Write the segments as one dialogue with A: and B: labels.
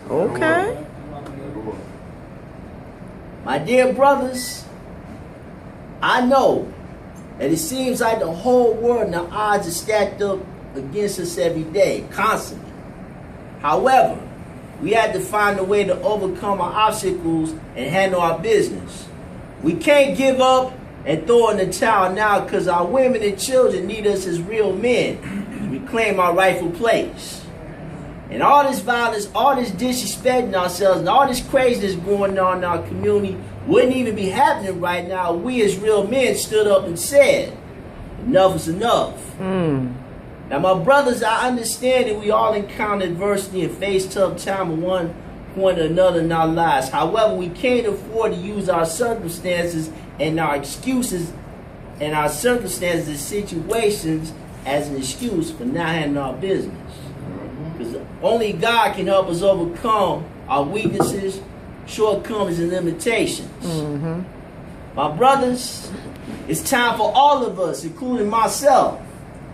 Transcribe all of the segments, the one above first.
A: Okay.
B: My dear brothers, I know that it seems like the whole world and the odds are stacked up against us every day, constantly. However, we have to find a way to overcome our obstacles and handle our business. We can't give up and throw in the towel now because our women and children need us as real men to reclaim our rightful place. And all this violence, all this disrespecting ourselves, and all this craziness going on in our community wouldn't even be happening right now. We as real men stood up and said, enough is enough. Now, my brothers, I understand that we all encounter adversity and face tough time at one point or another in our lives. However, we can't afford to use our circumstances and our excuses and our circumstances and situations as an excuse for not handling our business. Because only God can help us overcome our weaknesses, shortcomings, and limitations. My brothers, it's time for all of us, including myself,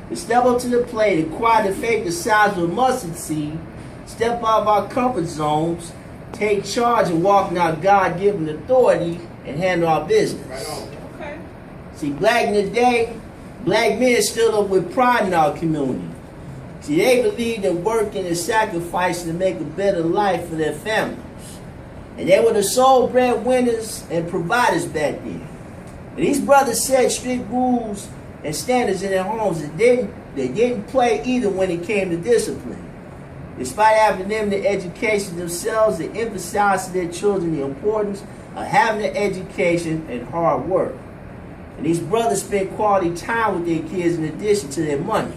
B: to step up to the plate, acquire the faith the size of a mustard seed, step out of our comfort zones, take charge and walk in our God-given authority and handle our business.
C: Okay.
B: See, back in the day, black men stood up with pride in our community. See, they believed in working and sacrificing to make a better life for their families. And they were the sole breadwinners and providers back then. And these brothers set strict rules and standards in their homes. They didn't play either when it came to discipline. Despite having them the education themselves, they emphasized to their children the importance of having an education and hard work. And these brothers spent quality time with their kids in addition to their money.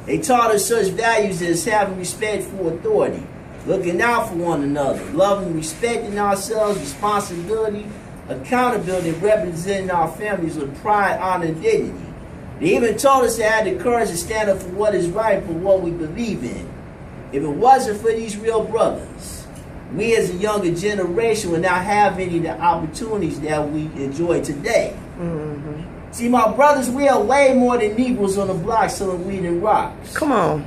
B: They taught us such values as having respect for authority, looking out for one another, loving, respecting ourselves, responsibility, accountability, and representing our families with pride, honor, and dignity. They even told us to have the courage to stand up for what is right, for what we believe in. If it wasn't for these real brothers, we as a younger generation would not have any of the opportunities that we enjoy today. See, my brothers, we are way more than Negroes on the block selling weed and rocks.
A: Come on.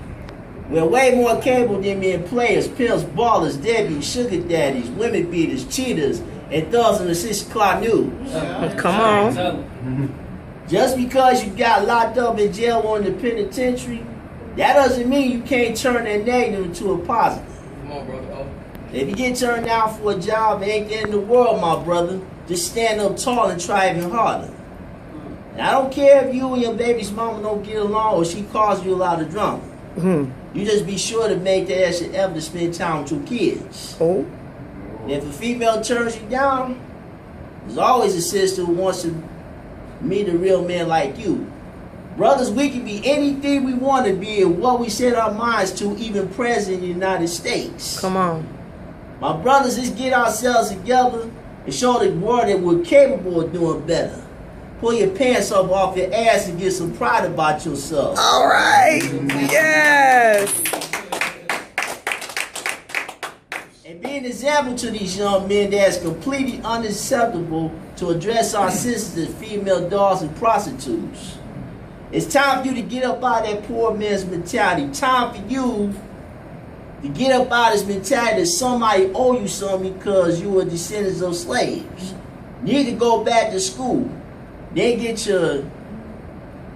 B: We're way more capable than being players, pimps, ballers, deadbeats, sugar daddies, women beaters, cheaters, and thugs in the 6 o'clock news.
A: Come on.
B: Just because you got locked up in jail or in the penitentiary, that doesn't mean you can't turn that negative into a positive.
C: Come on, brother.
B: If you get turned down for a job, it ain't the end of the world, my brother. Just stand up tall and try even harder. And I don't care if you and your baby's mama don't get along or she causes you a lot of drama. You just be sure to make that extra effort to spend time with your kids.
A: Oh.
B: And if a female turns you down, there's always a sister who wants to meet a real man like you. Brothers, we can be anything we want to be and what we set our minds to, even president of the United States.
A: Come on.
B: My brothers, let's get ourselves together and show the world that we're capable of doing better. Pull your pants up off your ass and get some pride about yourself.
A: All right. Yes.
B: And be an example to these young men that is completely unacceptable to address our sisters as female dogs and prostitutes. It's time for you to get up out of that poor man's mentality. Time for you to get up out of this mentality that somebody owe you something because you were descendants of slaves. You need to go back to school. Then get your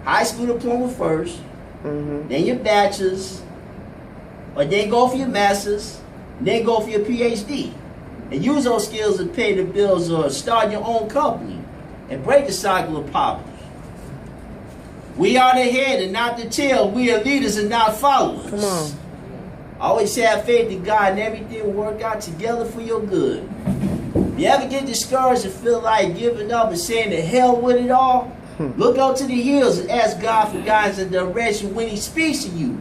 B: high school diploma first, then your bachelor's, or then go for your master's, then go for your PhD. And use those skills to pay the bills or start your own company and break the cycle of poverty. We are the head and not the tail. We are leaders and not followers.
A: Come on.
B: Always have faith in God and everything will work out together for your good. If you ever get discouraged and feel like giving up and saying to hell with it all, look up to the hills and ask God for guidance and direction when He speaks to you.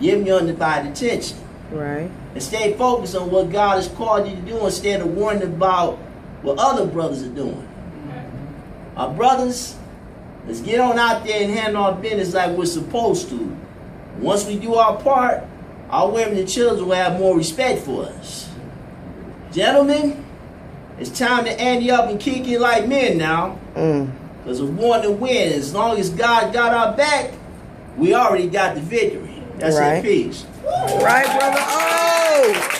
B: Give Him your undivided attention.
A: Right.
B: And stay focused on what God has called you to do instead of worrying about what other brothers are doing. My brothers, let's get on out there and handle our business like we're supposed to. Once we do our part, our women and children will have more respect for us. Gentlemen, it's time to ante up and kick it like men now. Because we're born to win. As long as God got our back, we already got the victory. That's
A: right.
B: it. Peace.
A: Right, brother. Oh!